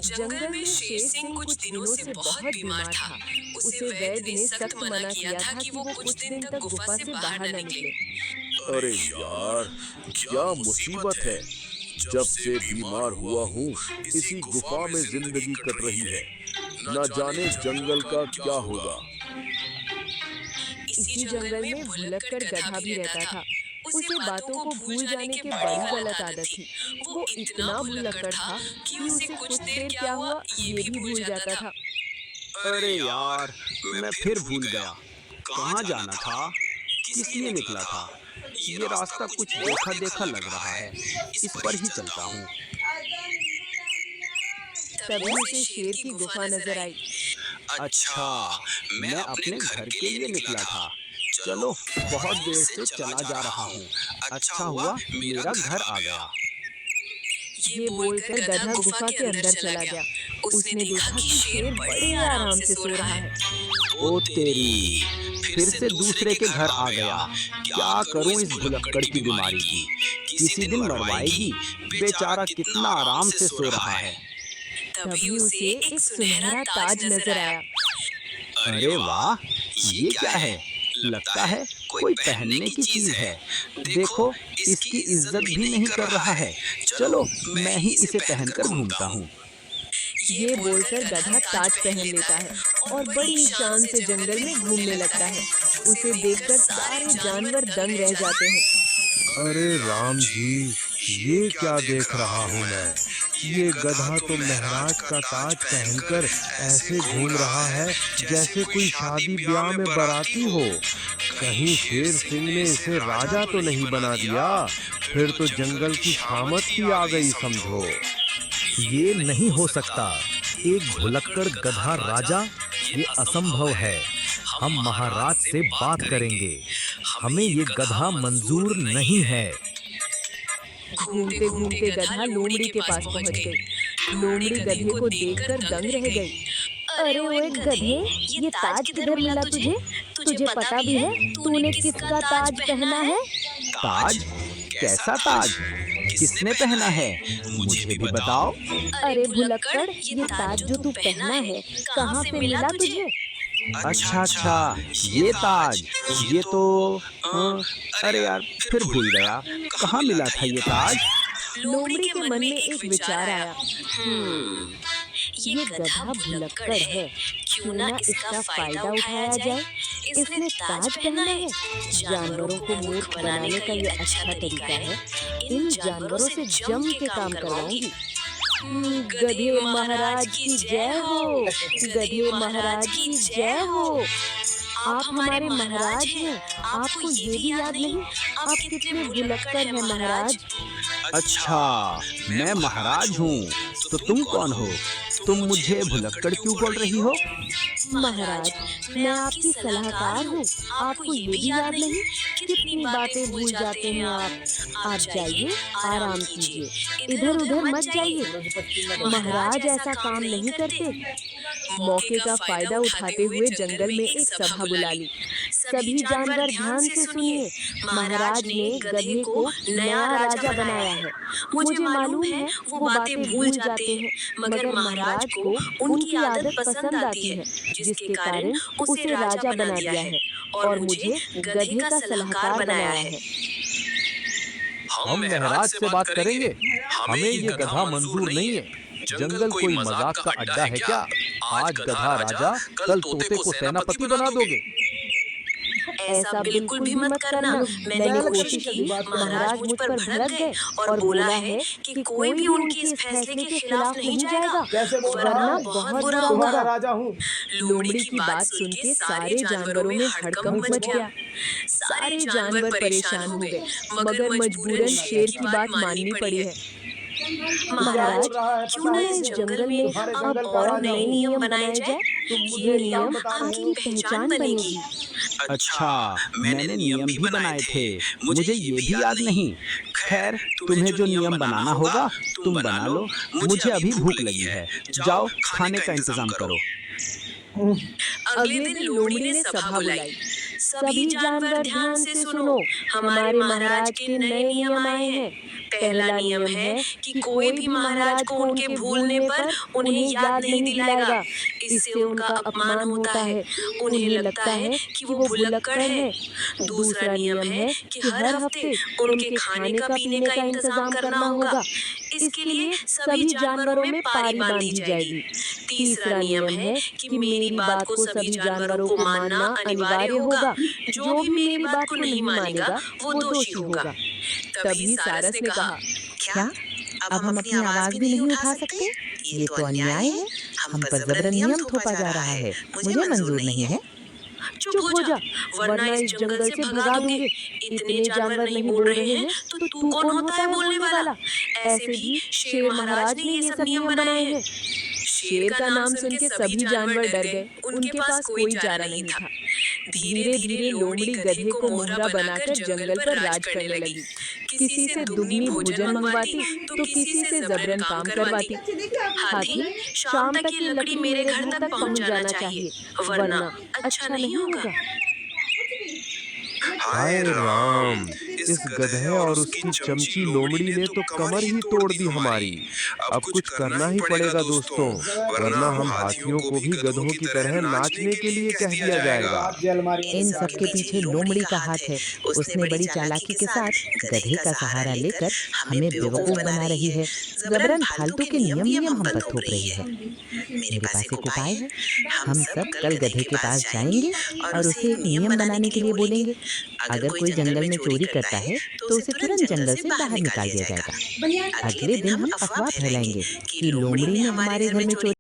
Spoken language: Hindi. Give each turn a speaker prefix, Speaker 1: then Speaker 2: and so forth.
Speaker 1: जंगल में शेर सिंह कुछ दिनों से बहुत बीमार था। उसे वैद्य ने सख्त मना किया था कि वो कुछ दिन तक गुफा से बाहर न निकले।
Speaker 2: अरे यार, क्या मुसीबत है। जब से बीमार हुआ हूँ इसी गुफा में जिंदगी कट रही है। न जाने जंगल का क्या होगा।
Speaker 1: इसी जंगल में भुलक्कड़ गधा भी रहता था। उसे बातों को भूल जाने की बड़ी गलत आदत थी। वो इतना भुलक्कड़ था कि उसे कुछ देर क्या हुआ ये भी भूल जाता था।
Speaker 3: अरे यार, मैं फिर भूल गया। कहाँ जाना था? किस लिए निकला था? ये रास्ता कुछ देखा देखा लग रहा है। इस पर ही चलता हूँ।
Speaker 1: तभी उसे शेर की गुफा नजर आई।
Speaker 3: अच्छा, मैं अपने घर के लिए निकला था। चलो, बहुत देर से चला जा रहा हूँ। अच्छा हुआ मेरा घर आ गया।
Speaker 1: ये बोलकर गधा गुफा के अंदर चला गया। उसने देखा कि शेर बड़े आराम से सो रहा है।
Speaker 3: ओ तेरी, फिर से दूसरे के घर आ गया। क्या करूं इस भुलक्कड़ की बीमारी की? किसी दिन मरवाएगी। बेचारा कितना आराम से सो रहा है।
Speaker 1: तभी उसे एक सुनहरा ताज नजर आया।
Speaker 3: अरे वाह, ये क्या है? लगता है कोई पहनने की चीज है। देखो, इसकी इज्जत भी नहीं कर रहा है। चलो, मैं ही इसे पहनकर घूमता हूँ।
Speaker 1: ये बोलकर गधा ताज पहन लेता है और बड़ी शान से जंगल में घूमने लगता है। उसे देखकर सारे जानवर दंग रह जाते हैं।
Speaker 2: अरे राम जी, ये क्या देख रहा हूँ मैं। ये गधा तो महाराज का ताज पहनकर ऐसे घूम रहा है जैसे कोई शादी ब्याह में बाराती हो। कहीं शेर सिंह ने इसे राजा तो नहीं बना दिया। फिर तो जंगल की शामत ही आ गई समझो।
Speaker 4: ये नहीं हो सकता। एक भुलक्कड़ गधा राजा, ये असंभव है। हम महाराज से बात करेंगे। हमें ये गधा मंजूर नहीं है।
Speaker 1: घूमते घूमते गधा लोमड़ी के पास पहुंच गई। लोमड़ी गधे को देखकर दंग रह गई।
Speaker 5: अरे ओए गधे, ये ताज किधर मिला तुझे? तुझे पता भी है तूने किसका ताज पहना है?
Speaker 3: ताज? कैसा ताज? किसने पहना है? मुझे भी बताओ।
Speaker 5: अरे भुलक्कड़, ये ताज जो तू पहना है कहाँ से मिला तुझे?
Speaker 3: अच्छा, ये ताज। ये तो अरे यार, फिर भूल गया। कहाँ मिला था ये ताज?
Speaker 1: लोमड़ी के मन में एक विचार आया।
Speaker 5: ये गधा भुलक्कड़ है, क्यों ना इसका फायदा उठाया जाए। इसने ताज पहना है। जानवरों को मूर्ख बनाने का ये अच्छा तरीका है। इन जानवरों से जम के काम करवाऊंगी।
Speaker 1: गधे महाराज की जय हो। गधे महाराज की जय हो। आप हमारे महाराज हैं। आपको ये भी याद नहीं आप कितने भुलक्कड़ हैं महाराज।
Speaker 3: अच्छा, मैं महाराज हूँ तो तुम कौन हो? तुम मुझे भुलक्कड़ क्यों बोल रही हो?
Speaker 1: महाराज, मैं आपकी सलाहकार हूँ। आपको ये भी याद नहीं कितनी बातें भूल जाते हैं आप जाइए, आराम कीजिए, इधर उधर मत जाइए। महाराज ऐसा काम नहीं करते। मौके का फायदा उठाते हुए जंगल में एक सभा बुला ली। सभी जानवर ध्यान से सुनिए। महाराज ने गधे को नया राजा बनाया है। मुझे मालूम है वो बातें भूल जाते हैं, मगर महाराज को उनकी आदत पसंद आती है, जिसके कारण उसे राजा बना दिया है और मुझे गधे का सलाहकार बनाया है।
Speaker 4: हम महाराज से बात करेंगे। हमें ये गधा मंजूर नहीं है। जंगल कोई मजाक का अड्डा है क्या? आज गधा राजा, कल तोते को सेनापति बना दोगे।
Speaker 1: ऐसा बिल्कुल भी मत करना। मैंने कोशिश की, महाराज मुझ पर भड़क गए और बोला है कि कोई भी उनके इस फैसले के खिलाफ नहीं जाएगा, वरना बहुत बुरा होगा। लोमड़ी की बात सुन के सारे जानवरों में हड़कंप मच गया। सारे जानवर परेशान हो गए, मगर मजबूरन शेर की बात माननी पड़ी है। महाराज, क्यों ना इस जंगल में अब और नए नियम बनाए जाए? ये नियम आपकी पहचान बनेगी।
Speaker 3: अच्छा, मैंने नियम भी बनाए थे, मुझे ये भी याद नहीं। खैर, तुम्हें जो नियम बनाना होगा तुम बना लो। मुझे अभी भूख लगी है। जाओ, खाने का इंतजाम करो।
Speaker 1: अगले दिन लोमड़ी ने सभा बुलाई। सभी जानवर ध्यान से सुनो, हमारे महाराज के नए नियम आए हैं। पहला नियम है कि कोई भी महाराज को उनके भूलने पर उन्हें याद नहीं दिलाएगा, इससे उनका अपमान होता है, उन्हें लगता है कि वो भुलक्कड़ है। दूसरा नियम है कि हर हफ्ते उनके खाने का पीने का इंतजाम करना होगा, इसके लिए सभी जानवरों में पारी बांधी जाएगी। तीसरा नियम है कि मेरी बात को सभी जानवरों को मानना अनिवार्य होगा, जो भी मेरी बात को नहीं मानेगा वो दोषी होगा।
Speaker 5: तभी सारस ने कहा, क्या अब हम अपनी आवाज भी नहीं उठा सकते? ये तो अन्याय है, हम पर जबरन नियम थोपा जा रहा है, मुझे मंजूर नहीं है।
Speaker 1: चुप हो जा, वरना इस जंगल से भगा दूंगे। इतने जानवर नहीं बोल रहे हैं तो तू कौन होता है बोलने वाला? ऐसे भी शेर महाराज ने ये सब नियम बनाए हैं। शेर का नाम सुन के सभी जानवर डर गए, उनके पास कोई चारा नहीं था। धीरे धीरे लोमड़ी गधे को मोहरा बनाकर जंगल पर राज करने लगी। किसी से दुगनी भोजन मंगवाती तो किसी से जबरन काम करवाती। हाथी, शाम तक ये लकड़ी मेरे घर तक पहुंच जाना चाहिए, वरना अच्छा नहीं होगा।
Speaker 2: हाय राम, इस गधे और उसकी चमची लोमड़ी ने तो कमर ही तोड़ दी हमारी। अब कुछ करना ही पड़ेगा दोस्तों, वरना हम हाथियों को भी गधों की तरह नाचने के लिए कह दिया जाएगा।
Speaker 5: इन सब के पीछे लोमड़ी का हाथ है। उसने बड़ी चालाकी के साथ गधे का सहारा लेकर हमें बेवकूफ बना रही है। जबरन फालतू के नियम हम पर थोप रही है। मेरे पास एक उपाय है, हम सब कल गधे के पास जाएंगे और उसे एक नियम बनाने के लिए बोलेंगे। अगर कोई जंगल में चोरी करता है तो उसे तुरंत जंगल से बाहर निकाल दिया जाएगा। अगले दिन हम अफवाह फैलाएंगे कि लोमड़ी ने हमारे घर में चोरी